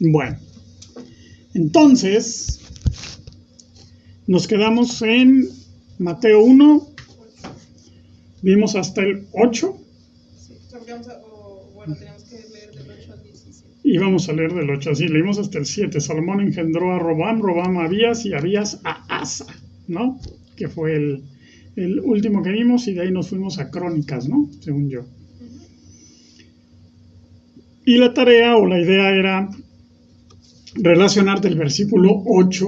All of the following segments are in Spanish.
Bueno, entonces nos quedamos en Mateo 1, vimos hasta el 8. Sí, teníamos que leer del 8 al 17. Y vamos a leer del 8, así leímos hasta el 7. Salomón engendró a Robam, Robam a Abías y Abías a Asa, ¿no? Que fue el último que vimos, y de ahí nos fuimos a Crónicas, ¿no? Según yo. Y la tarea o la idea era relacionar del versículo 8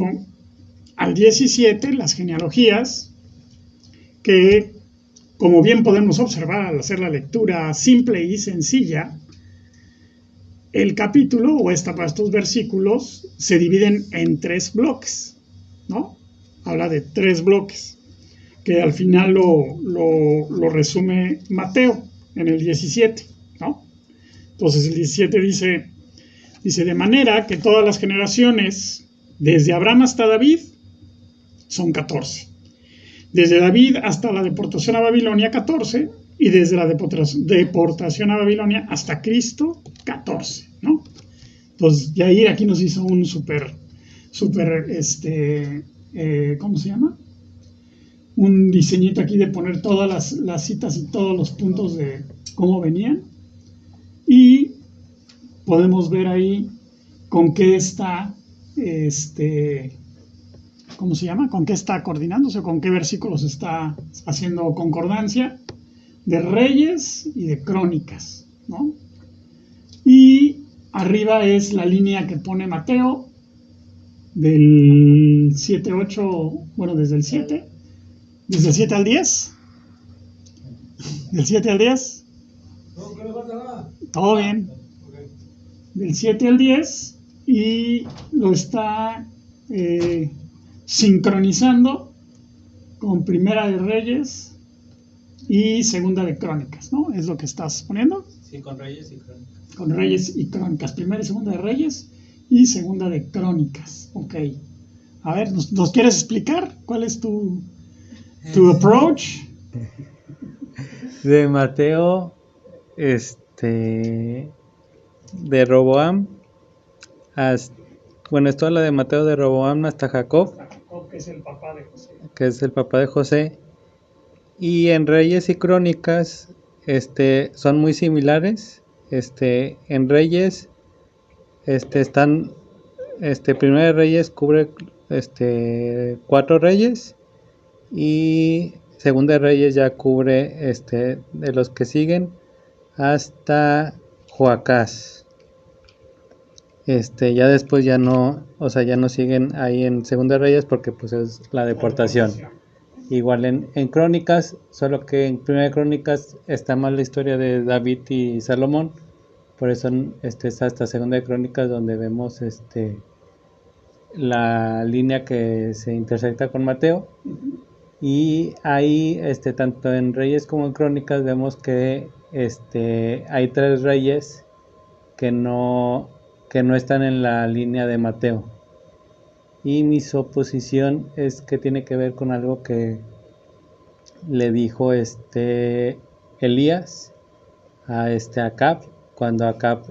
al 17 las genealogías que, como bien podemos observar al hacer la lectura simple y sencilla, el capítulo o estos versículos se dividen en 3 bloques, ¿no? Habla de 3 bloques, que al final lo resume Mateo en el 17, ¿no? Entonces el 17 dice, de manera que todas las generaciones, desde Abraham hasta David, son 14. Desde David hasta la deportación a Babilonia, 14. Y desde la deportación a Babilonia hasta Cristo, 14, ¿no? Entonces, Yair aquí nos hizo un súper, ¿cómo se llama? Un diseñito aquí de poner todas las citas y todos los puntos de cómo venían. Y podemos ver ahí con qué está, ¿cómo se llama? Con qué está coordinándose, con qué versículos está haciendo concordancia, de Reyes y de Crónicas, ¿no? Y arriba es la línea que pone Mateo del 7, 8, bueno, desde el 7 al 10. Del 7 al 10. Todo bien. Del 7 al 10, y lo está sincronizando con Primera de Reyes y Segunda de Crónicas, ¿no? Es lo que estás poniendo. Sí, con Reyes y Crónicas. Con Reyes y Crónicas. Primera y Segunda de Reyes y Segunda de Crónicas. Ok. A ver, ¿nos quieres explicar cuál es tu approach? De Mateo, de Roboam, bueno, es toda la de Mateo de Roboam hasta Jacob, Que es el papá de José. que es el papá de José. Y en Reyes y Crónicas, son muy similares. En Reyes, están, Primera de Reyes cubre, 4 reyes, y Segunda de Reyes ya cubre, de los que siguen hasta Joacás. Ya después ya no, ya no siguen ahí en Segunda de Reyes porque pues es la deportación. Igual en Crónicas, solo que en Primera de Crónicas está más la historia de David y Salomón. Por eso es hasta Segunda de Crónicas donde vemos la línea que se intersecta con Mateo. Y ahí, tanto en Reyes como en Crónicas, vemos que hay 3 reyes que no están en la línea de Mateo. Y mi suposición es que tiene que ver con algo que le dijo Elías a Acab, cuando Acab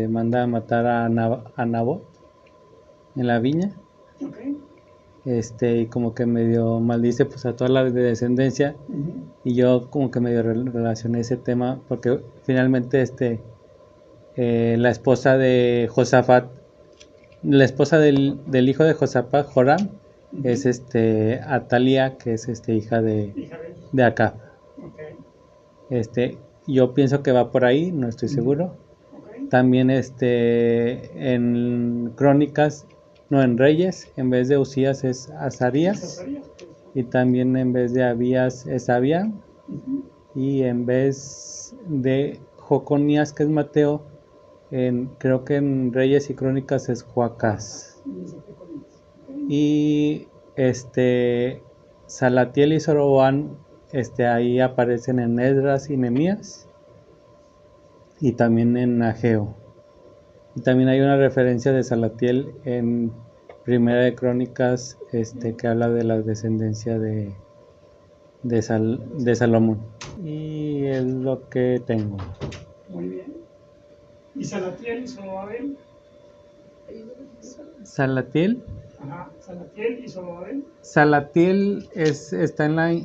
manda a matar a Nabot en la viña. Okay. Y como que medio maldice pues a toda la descendencia. Y yo como que medio relacioné ese tema porque finalmente la esposa de Josafat, la esposa del hijo de Josafat, Joram, es Atalia, que es hija de Acab. Okay. Yo pienso que va por ahí, no estoy seguro. Okay. También en Crónicas, no, en Reyes, en vez de Usías es Azarías, y también en vez de Abías es Abía, y en vez de Joconías, que es Mateo, creo que en Reyes y Crónicas es Joacás. Y Salatiel y Zorobabán, ahí aparecen en Esdras y Nehemías, y también en Ageo. Y también hay una referencia de Salatiel en Primera de Crónicas, que habla de la descendencia de Salomón. Y es lo que tengo. Muy bien. ¿Y Salatiel y Zorobabel? Salatiel. Ajá, Salatiel y Zorobabel. Salatiel está en la,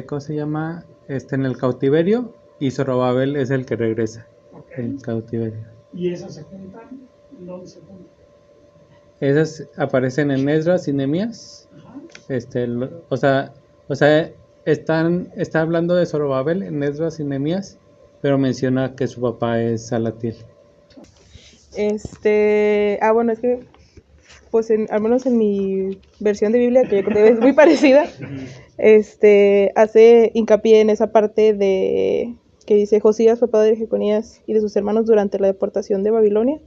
¿cómo se llama? En el cautiverio, y Zorobabel es el que regresa Ok. del cautiverio. ¿Y esas se juntan? ¿Dónde se juntan? Esas aparecen en Esdras y Nehemías. Ajá. O sea, está hablando de Zorobabel en Esdras y Nehemías, pero menciona que su papá es Salatiel. Bueno, es que, pues, al menos en mi versión de Biblia, que yo creo que es muy parecida, hace hincapié en esa parte de que dice: Josías fue padre de Jeconías y de sus hermanos durante la deportación de Babilonia.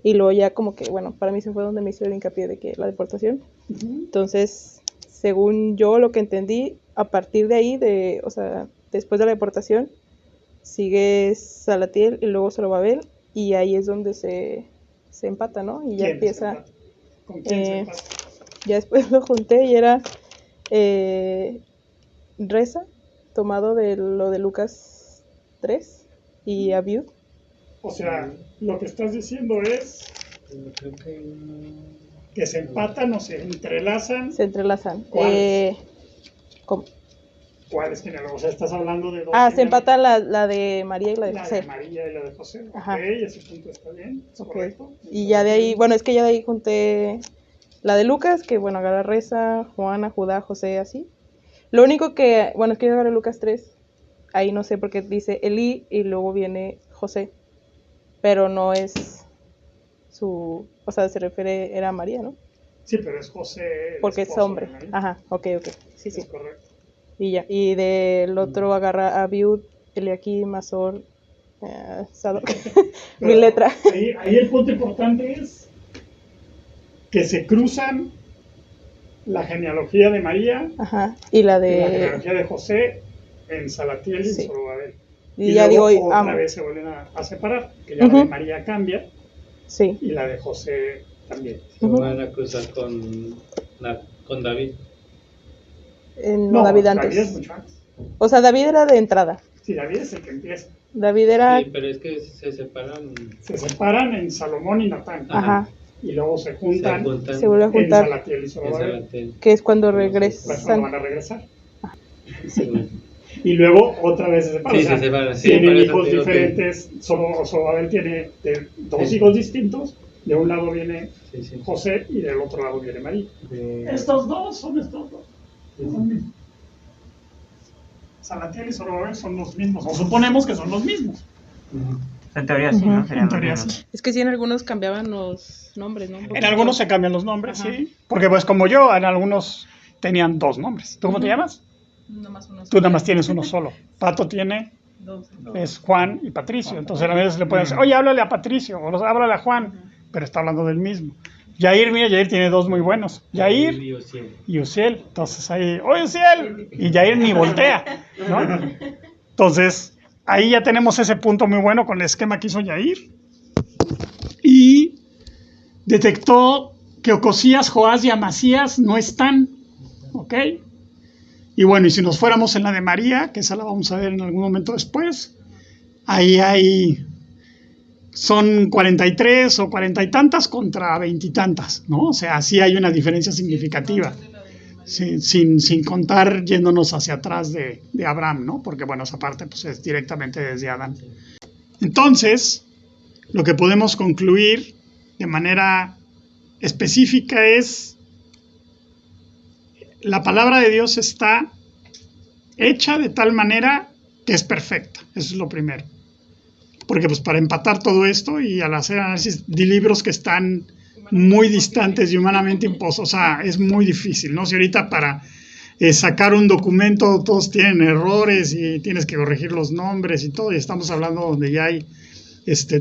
Y luego ya como que, bueno, para mí se fue donde me hicieron hincapié de que la deportación. Entonces, según yo lo que entendí, a partir de ahí, después de la deportación, sigue Salatiel y luego Zorobabel, y ahí es donde se empata, ¿no? Y ya empieza. ¿Con quién se empata? Ya después lo junté y era Reza, tomado de lo de Lucas 3, y Abiud. O sea, lo que estás diciendo es que se empatan o se entrelazan. Se entrelazan. ¿Cuáles? ¿Cómo? ¿Cuáles genealogías? O sea, estás hablando de dos. Se empata la de María y la de José. La de María y la de José. Ajá. Ok, ese punto está bien. Es correcto. Y ya de ahí, bueno, es que ya de ahí junté la de Lucas, que bueno, agarra Reza, Juana, Judá, José, así. Lo único que, bueno, es que yo agarré Lucas 3. Ahí no sé por qué dice Elí y luego viene José. Pero no es o sea, se refiere, era a María, ¿no? Sí, pero es José. Porque es hombre. Ajá, ok. Sí. Es correcto. Y ya, y del otro agarra a Abiud, Eliakim, Azor, Sadoc, mi letra. Ahí el punto importante es que se cruzan la genealogía de María. Ajá, y la genealogía de José en Salatiel y en Zorobabel. Y ya luego digo, otra vez se vuelven a separar, que ya la de María cambia. Sí. Y la de José también. Se van a cruzar con David. No, David antes. David es mucho antes. O sea, David era de entrada. Sí, David es el que empieza. David era... Sí, pero es que se separan. Se separan en Salomón y Natán. Ajá. Y luego se juntan. Se vuelve a juntar. En Salatiel y Zorobabel. Que es cuando regresan. Pues cuando van a regresar. Sí. Y luego otra vez se separan. Sí, se separan. Sí, tienen hijos diferentes. Zorobabel tiene dos hijos distintos. De un lado viene José y del otro lado viene María. Estos dos son estos dos. Salatiel y Zorobabel son los mismos. O suponemos que son los mismos. En teoría sí, ¿no? En teoría sí. Es que sí, en algunos cambiaban los nombres, ¿no? En algunos se cambian los nombres, sí. Porque pues como yo, en algunos tenían dos nombres. ¿Tú cómo te llamas? Nomás uno. Tú nada más tienes uno solo. Pato tiene... Dos. Es Juan y Patricio. Entonces a veces le pueden decir, oye, háblale a Patricio, o háblale a Juan. Pero está hablando del mismo. Yair tiene dos muy buenos. Yair y Uziel. Entonces ahí, ¡oye, Uziel! Y Yair ni voltea, ¿no? Entonces, ahí ya tenemos ese punto muy bueno con el esquema que hizo Yair. Y detectó que Ocosías, Joás y Amasías no están, ¿ok? Y bueno, y si nos fuéramos en la de María, que esa la vamos a ver en algún momento después, ahí son 43 o 40 y tantas contra 20 y tantas, ¿no? O sea, sí hay una diferencia significativa, sí, sin contar yéndonos hacia atrás de Abraham, ¿no? Porque bueno, esa parte pues es directamente desde Adán. Entonces, lo que podemos concluir de manera específica es: la palabra de Dios está hecha de tal manera que es perfecta. Eso es lo primero. Porque pues para empatar todo esto y al hacer análisis de libros que están muy distantes y humanamente imposibles, o sea, es muy difícil, ¿no? Si ahorita para sacar un documento todos tienen errores y tienes que corregir los nombres y todo, y estamos hablando donde ya hay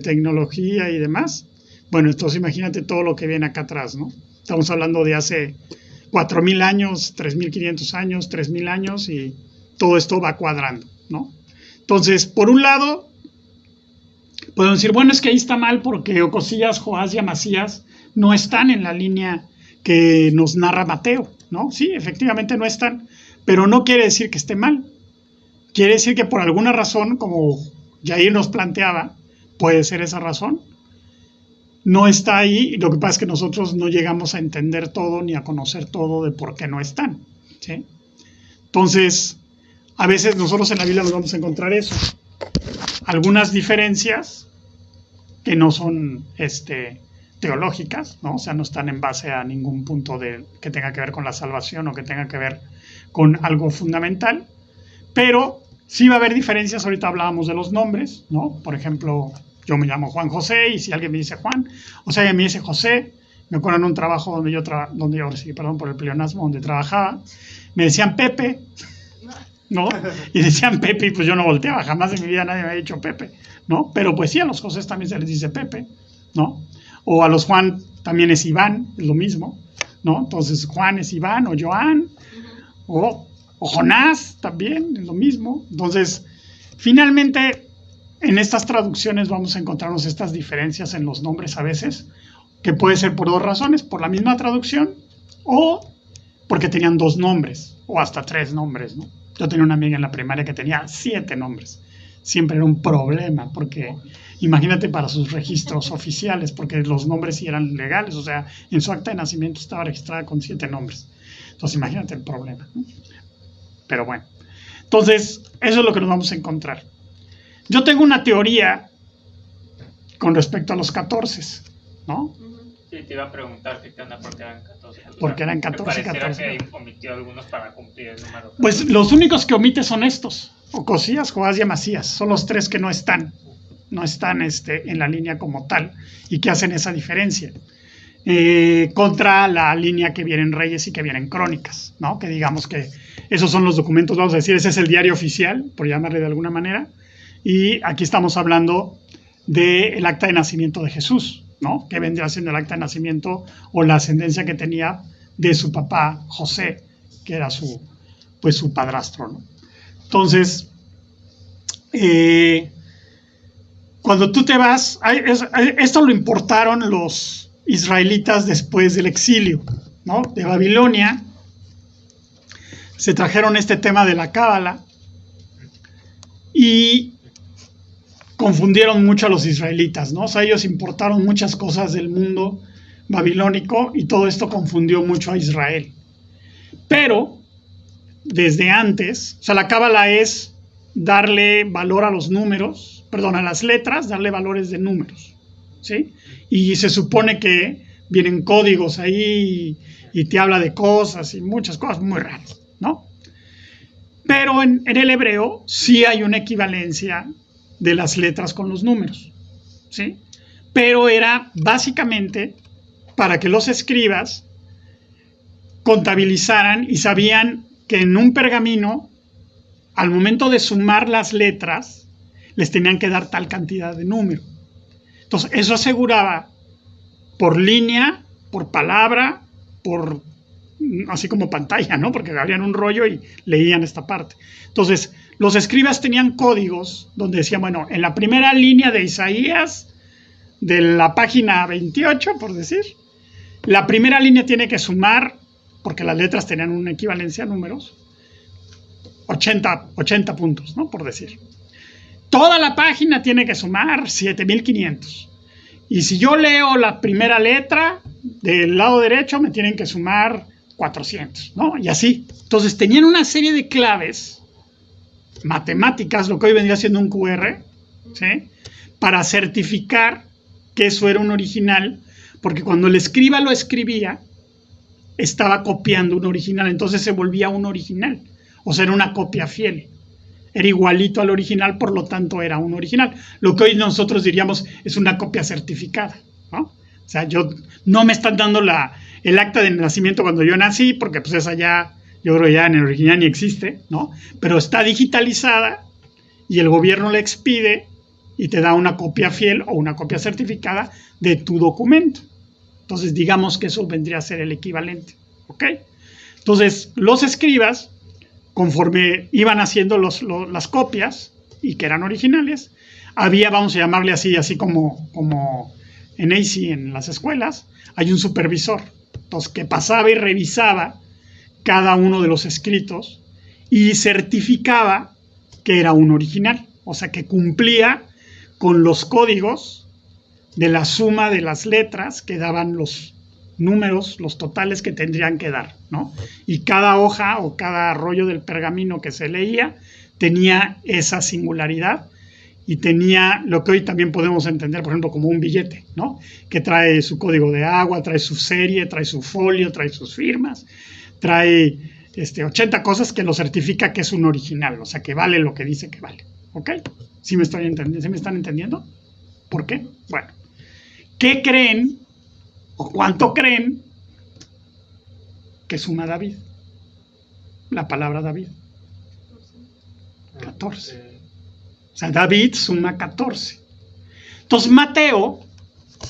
tecnología y demás, bueno, entonces imagínate todo lo que viene acá atrás, ¿no? Estamos hablando de hace 4,000 años, 3,500 años, 3,000 años, y todo esto va cuadrando, ¿no? Entonces, por un lado, podemos decir, bueno, es que ahí está mal porque Ocosías, Joás y Amasías no están en la línea que nos narra Mateo, ¿no? Sí, efectivamente no están, pero no quiere decir que esté mal. Quiere decir que por alguna razón, como Yair nos planteaba, puede ser esa razón, no está ahí, y lo que pasa es que nosotros no llegamos a entender todo ni a conocer todo de por qué no están, ¿sí? Entonces, a veces nosotros en la Biblia nos vamos a encontrar eso, algunas diferencias que no son teológicas, ¿no? O sea, no están en base a ningún punto que tenga que ver con la salvación o que tenga que ver con algo fundamental, pero sí va a haber diferencias. Ahorita hablábamos de los nombres, ¿no? Por ejemplo, yo me llamo Juan José, y si alguien me dice Juan, o sea, me dice José, me acuerdo en un trabajo perdón por el pleonasmo, donde trabajaba, me decían Pepe, ¿no? Y decían Pepe, y pues yo no volteaba, jamás en mi vida nadie me había dicho Pepe, ¿no? Pero pues sí, a los José también se les dice Pepe, ¿no? O a los Juan también es Iván, es lo mismo, ¿no? Entonces Juan es Iván, o Joan, o Jonás también, es lo mismo. Entonces, finalmente, en estas traducciones vamos a encontrarnos estas diferencias en los nombres a veces, que puede ser por dos razones: por la misma traducción, o porque tenían dos nombres, o hasta tres nombres, ¿no? Yo tenía una amiga en la primaria que tenía 7 nombres. Siempre era un problema, porque imagínate para sus registros oficiales, porque los nombres sí eran legales, o sea, en su acta de nacimiento estaba registrada con 7 nombres. Entonces, imagínate el problema, ¿no? Pero bueno, entonces, eso es lo que nos vamos a encontrar. Yo tengo una teoría con respecto a los 14, ¿no? Sí, te iba a preguntar qué onda, por qué eran 14. ¿Por qué eran 14? Me pareciera 14. que omitió algunos para cumplir el número. 14. Pues los únicos que omite son estos: Ocosías, Joás y Amasías. Son los 3 que no están en la línea como tal, y que hacen esa diferencia. Contra la línea que viene en Reyes y que viene en Crónicas, ¿no? Que digamos que esos son los documentos, vamos a decir, ese es el diario oficial, por llamarle de alguna manera, y aquí estamos hablando del acta de nacimiento de Jesús, ¿no? Que vendría siendo el acta de nacimiento o la ascendencia que tenía de su papá José, que era su padrastro, ¿no? Entonces, cuando tú te vas, esto lo importaron los israelitas después del exilio, ¿no? De Babilonia. Se trajeron este tema de la cábala y confundieron mucho a los israelitas, ¿no? O sea, ellos importaron muchas cosas del mundo babilónico y todo esto confundió mucho a Israel. Pero desde antes, o sea, la cábala es darle valor a los números, perdón, a las letras, darle valores de números, ¿sí? Y se supone que vienen códigos ahí y te habla de cosas y muchas cosas muy raras, ¿no? Pero en el hebreo sí hay una equivalencia de las letras con los números, ¿sí? Pero era básicamente para que los escribas contabilizaran y sabían que en un pergamino, al momento de sumar las letras, les tenían que dar tal cantidad de número. Entonces, eso aseguraba por línea, por palabra, por así como pantalla, ¿no? Porque abrían un rollo y leían esta parte. Entonces, los escribas tenían códigos donde decían, bueno, en la primera línea de Isaías, de la página 28, por decir, la primera línea tiene que sumar, porque las letras tenían una equivalencia a números, 80 puntos, ¿no? Por decir. Toda la página tiene que sumar 7500. Y si yo leo la primera letra del lado derecho, me tienen que sumar 400, ¿no? Y así. Entonces tenían una serie de claves matemáticas, lo que hoy vendría siendo un QR, ¿sí? Para certificar que eso era un original, porque cuando el escriba lo escribía, estaba copiando un original, entonces se volvía un original, o sea, era una copia fiel. Era igualito al original, por lo tanto era un original. Lo que hoy nosotros diríamos es una copia certificada, ¿no? O sea, no me están dando el acta de nacimiento cuando yo nací, porque pues esa ya, yo creo ya en el original ni existe, ¿no? Pero está digitalizada y el gobierno la expide y te da una copia fiel o una copia certificada de tu documento. Entonces, digamos que eso vendría a ser el equivalente, ¿ok? Entonces, los escribas, conforme iban haciendo las copias y que eran originales, había, vamos a llamarle así como en AC en las escuelas, hay un supervisor, entonces, que pasaba y revisaba cada uno de los escritos y certificaba que era un original, o sea, que cumplía con los códigos de la suma de las letras que daban los números, los totales que tendrían que dar, ¿no? Y cada hoja o cada rollo del pergamino que se leía tenía esa singularidad y tenía lo que hoy también podemos entender, por ejemplo, como un billete, ¿no? Que trae su código de agua, trae su serie, trae su folio, trae sus firmas, trae 80 cosas que lo certifica que es un original, o sea, que vale lo que dice que vale, ¿ok? ¿Sí me están entendiendo? ¿Por qué? Bueno, ¿qué creen o cuánto creen que suma David? La palabra David. 14. O sea, David suma 14. Entonces Mateo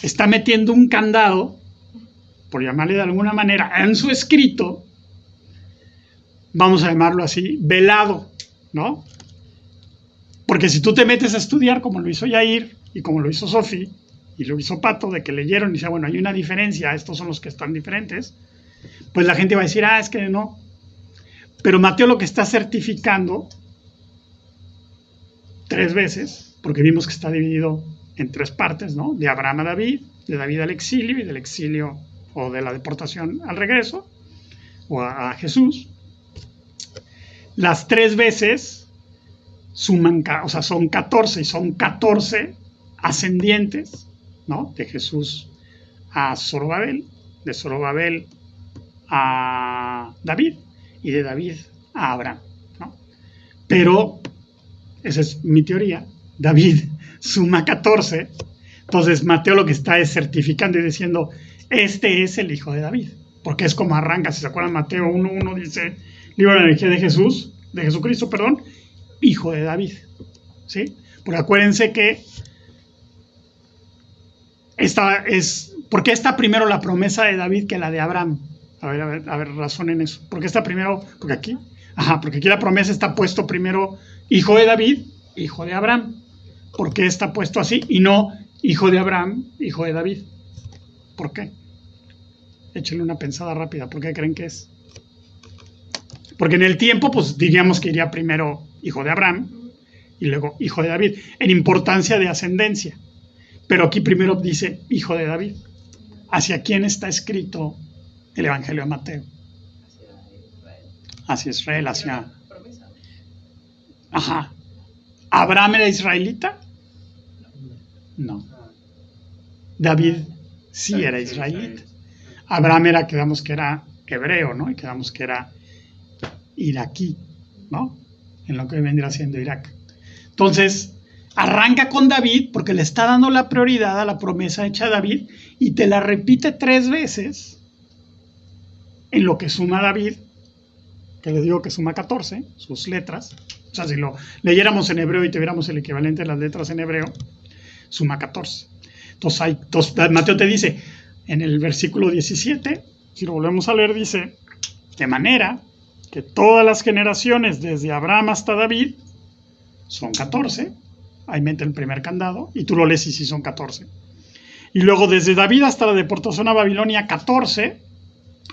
está metiendo un candado, por llamarle de alguna manera, en su escrito, vamos a llamarlo así, velado, ¿no? Porque si tú te metes a estudiar como lo hizo Yair y como lo hizo Sofi y lo hizo Pato, de que leyeron y decían, bueno, hay una diferencia, estos son los que están diferentes, pues la gente va a decir, es que no. Pero Mateo lo que está certificando 3 veces, porque vimos que está dividido en 3 partes, ¿no? De Abraham a David, de David al exilio y del exilio o de la deportación al regreso, o a Jesús. Las 3 veces suman, o sea, son 14 y son 14 ascendientes, ¿no? De Jesús a Zorobabel, de Zorobabel a David y de David a Abraham, ¿no? Pero esa es mi teoría. David suma 14. Entonces Mateo lo que está es certificando y diciendo, este es el hijo de David. Porque es como arranca, si se acuerdan, Mateo 1.1 dice, libro de la energía de Jesucristo, hijo de David. ¿Sí? Porque acuérdense que ¿por qué está primero la promesa de David que la de Abraham? A ver, razonen eso. ¿Por qué está primero? Porque aquí la promesa está puesto primero hijo de David, hijo de Abraham. ¿Por qué está puesto así y no hijo de Abraham, hijo de David? ¿Por qué? Échenle una pensada rápida. ¿Por qué creen que es? Porque en el tiempo, pues diríamos que iría primero hijo de Abraham y luego hijo de David, en importancia de ascendencia. Pero aquí primero dice hijo de David. ¿Hacia quién está escrito el Evangelio de Mateo? Hacia Israel, hacia... Ajá. ¿Abraham era israelita? No. David sí era israelita. Abraham quedamos que era hebreo, ¿no? Y quedamos que era iraquí, ¿no? En lo que vendría siendo Irak. Entonces, arranca con David porque le está dando la prioridad a la promesa hecha a David y te la repite 3 veces en lo que suma David, que le digo que suma 14, sus letras. O sea, si lo leyéramos en hebreo y tuviéramos el equivalente de las letras en hebreo, suma 14. Entonces Mateo te dice, en el versículo 17, si lo volvemos a leer, dice, de manera que todas las generaciones desde Abraham hasta David son 14, ahí mete el primer candado, y tú lo lees y sí son 14. Y luego desde David hasta la deportación a Babilonia, 14,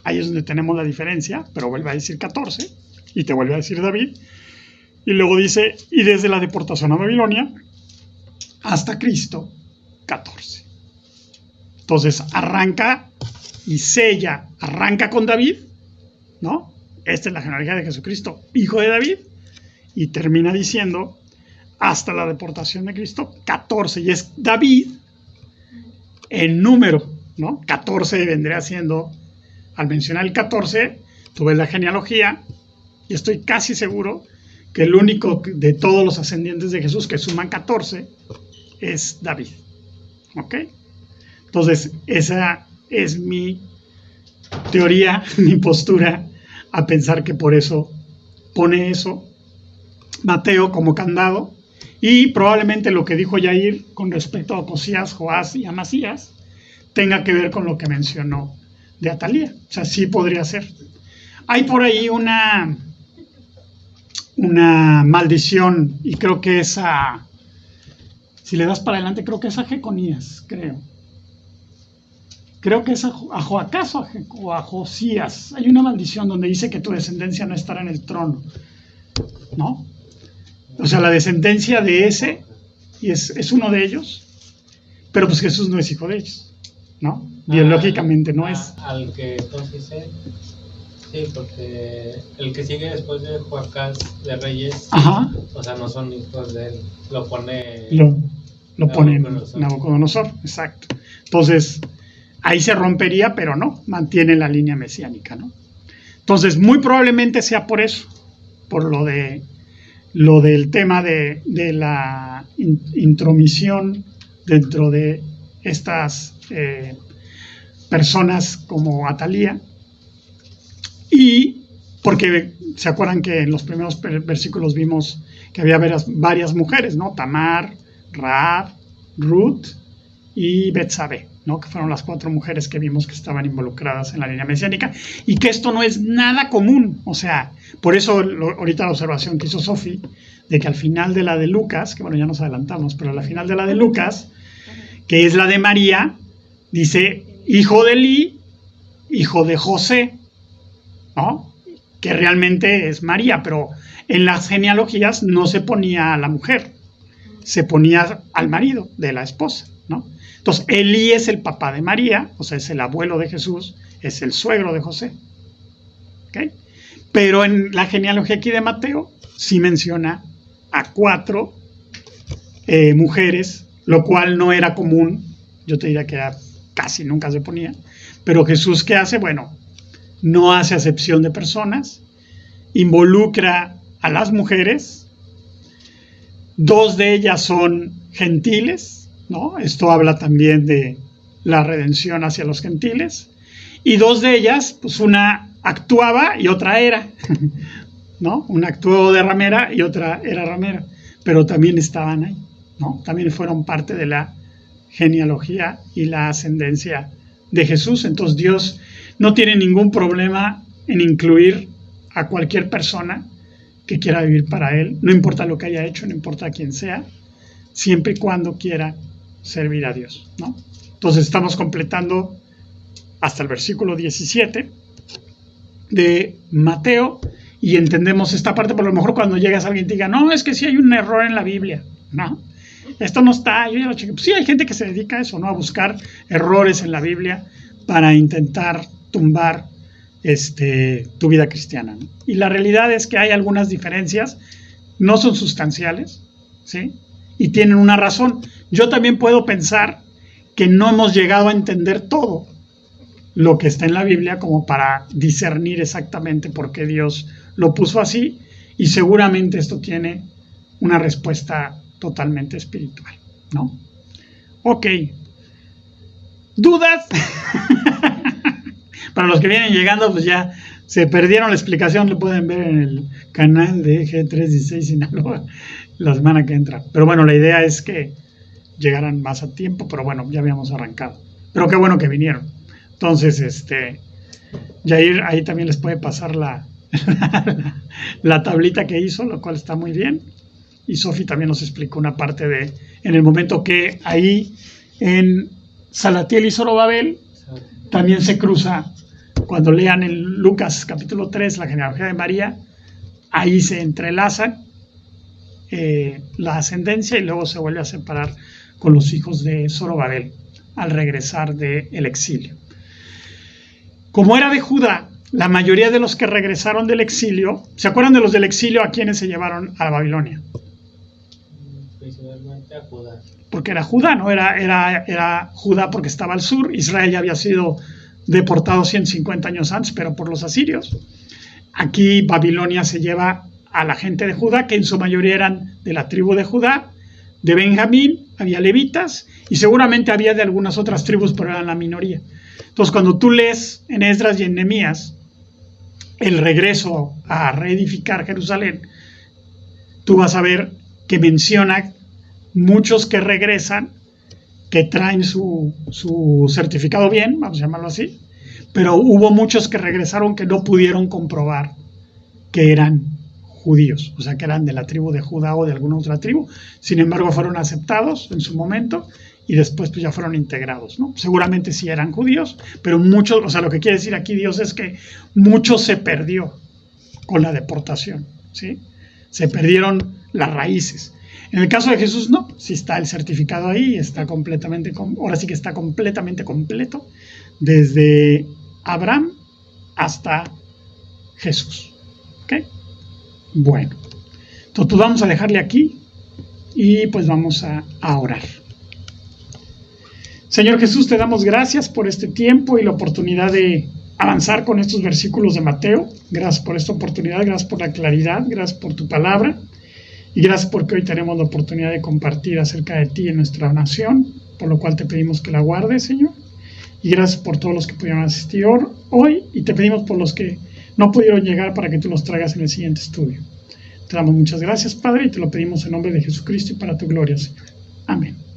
ahí es donde tenemos la diferencia, pero vuelve a decir 14, y te vuelve a decir David. Y luego dice, y desde la deportación a Babilonia hasta Cristo, 14. Entonces arranca y sella, arranca con David, ¿no? Esta es la genealogía de Jesucristo, hijo de David, y termina diciendo, hasta la deportación de Cristo, 14. Y es David en número, ¿no? 14 vendría siendo, al mencionar el 14, tú ves la genealogía, y estoy casi seguro que el único de todos los ascendientes de Jesús que suman 14 es David. ¿Ok? Entonces, esa es mi teoría, mi postura, a pensar que por eso pone eso Mateo como candado, y probablemente lo que dijo Yair con respecto a Ocosías, Joás y Amasías tenga que ver con lo que mencionó de Atalía. O sea, sí podría ser. Hay por ahí una maldición, y creo que es si le das para adelante, creo que es a Jeconías, creo que es a Joacás o a Josías. Hay una maldición donde dice que tu descendencia no estará en el trono, ¿no? O sea, la descendencia de ese, y es uno de ellos, pero pues Jesús no es hijo de ellos, ¿no? Biológicamente no es. Al que entonces sí, porque el que sigue después de Joacás de Reyes, Ajá, o sea, no son hijos de él, lo pone lo pone en Nabucodonosor. Nabucodonosor, exacto. Entonces, ahí se rompería, pero no, mantiene la línea mesiánica, ¿no? Entonces, muy probablemente sea por eso, por lo del tema de la intromisión dentro de estas personas como Atalía, y porque se acuerdan que en los primeros versículos vimos que había varias mujeres, ¿no? Tamar, Rahab, Ruth y Betsabé, ¿no? Que fueron las 4 mujeres que vimos que estaban involucradas en la línea mesiánica, y que esto no es nada común. O sea, por eso ahorita la observación que hizo Sofi, de que al final de la de Lucas, que bueno, ya nos adelantamos, pero al final de la de Lucas, que es la de María, dice, hijo de Eli, hijo de José, ¿no? Que realmente es María, pero en las genealogías no se ponía a la mujer, se ponía al marido de la esposa, ¿no? Entonces, Elí es el papá de María, o sea, es el abuelo de Jesús, es el suegro de José, ¿ok? Pero en la genealogía aquí de Mateo sí menciona a 4 mujeres, lo cual no era común, yo te diría que casi nunca se ponía, pero Jesús, ¿qué hace? Bueno, no hace acepción de personas, involucra a las mujeres, 2 de ellas son gentiles, ¿no? Esto habla también de la redención hacia los gentiles, y 2 de ellas, pues una actuaba y otra era, ¿no? Una actuó de ramera y otra era ramera, pero también estaban ahí, ¿no? También fueron parte de la genealogía y la ascendencia de Jesús. Entonces Dios no tiene ningún problema en incluir a cualquier persona que quiera vivir para Él, no importa lo que haya hecho, no importa quién sea, siempre y cuando quiera servir a Dios, ¿no? Entonces estamos completando hasta el versículo 17 de Mateo y entendemos esta parte. Por lo mejor cuando llegas alguien te diga, no, es que sí hay un error en la Biblia, ¿no? Esto no está, yo ya lo chequé. Pues sí, hay gente que se dedica a eso, ¿no? A buscar errores en la Biblia para intentar tumbar tu vida cristiana, ¿no? Y la realidad es que hay algunas diferencias, no son sustanciales, ¿sí? Y tienen una razón. Yo también puedo pensar que no hemos llegado a entender todo lo que está en la Biblia como para discernir exactamente por qué Dios lo puso así, y seguramente esto tiene una respuesta totalmente espiritual, ¿no? Ok. ¿Dudas? Para los que vienen llegando, pues ya se perdieron la explicación, lo pueden ver en el canal de G316 Sinaloa la semana que entra. Pero bueno, la idea es que llegaran más a tiempo, pero bueno, ya habíamos arrancado. Pero qué bueno que vinieron. Entonces, Jair ahí también les puede pasar la tablita que hizo, lo cual está muy bien. Y Sofi también nos explicó una parte en el momento que ahí en Salatiel y Zorobabel también se cruza, cuando lean en Lucas capítulo 3 la genealogía de María, ahí se entrelazan la ascendencia y luego se vuelve a separar con los hijos de Zorobabel al regresar del exilio. Como era de Judá, la mayoría de los que regresaron del exilio, ¿se acuerdan de los del exilio a quienes se llevaron a Babilonia? Principalmente a Judá. Porque era Judá, ¿no? Era Judá porque estaba al sur. Israel ya había sido deportado 150 años antes, pero por los asirios. Aquí Babilonia se lleva a la gente de Judá, que en su mayoría eran de la tribu de Judá, de Benjamín, había levitas, y seguramente había de algunas otras tribus, pero eran la minoría. Entonces, cuando tú lees en Esdras y en Nehemías el regreso a reedificar Jerusalén, tú vas a ver que menciona muchos que regresan, que traen su certificado bien, vamos a llamarlo así, pero hubo muchos que regresaron que no pudieron comprobar que eran judíos, o sea, que eran de la tribu de Judá o de alguna otra tribu. Sin embargo, fueron aceptados en su momento y después pues ya fueron integrados, ¿no? Seguramente sí eran judíos, pero muchos, o sea, lo que quiere decir aquí Dios es que mucho se perdió con la deportación, ¿sí? Se perdieron las raíces. En el caso de Jesús, no. Si está el certificado ahí, está completamente, ahora sí que está completamente completo, desde Abraham hasta Jesús. ¿Ok? Bueno, entonces pues vamos a dejarle aquí y pues vamos a orar. Señor Jesús, te damos gracias por este tiempo y la oportunidad de avanzar con estos versículos de Mateo. Gracias por esta oportunidad, gracias por la claridad, gracias por tu palabra y gracias porque hoy tenemos la oportunidad de compartir acerca de ti en nuestra nación, por lo cual te pedimos que la guardes, Señor. Y gracias por todos los que pudieron asistir hoy y te pedimos por los que no pudieron llegar para que tú los traigas en el siguiente estudio. Te damos muchas gracias, Padre, y te lo pedimos en nombre de Jesucristo y para tu gloria, Señor. Amén.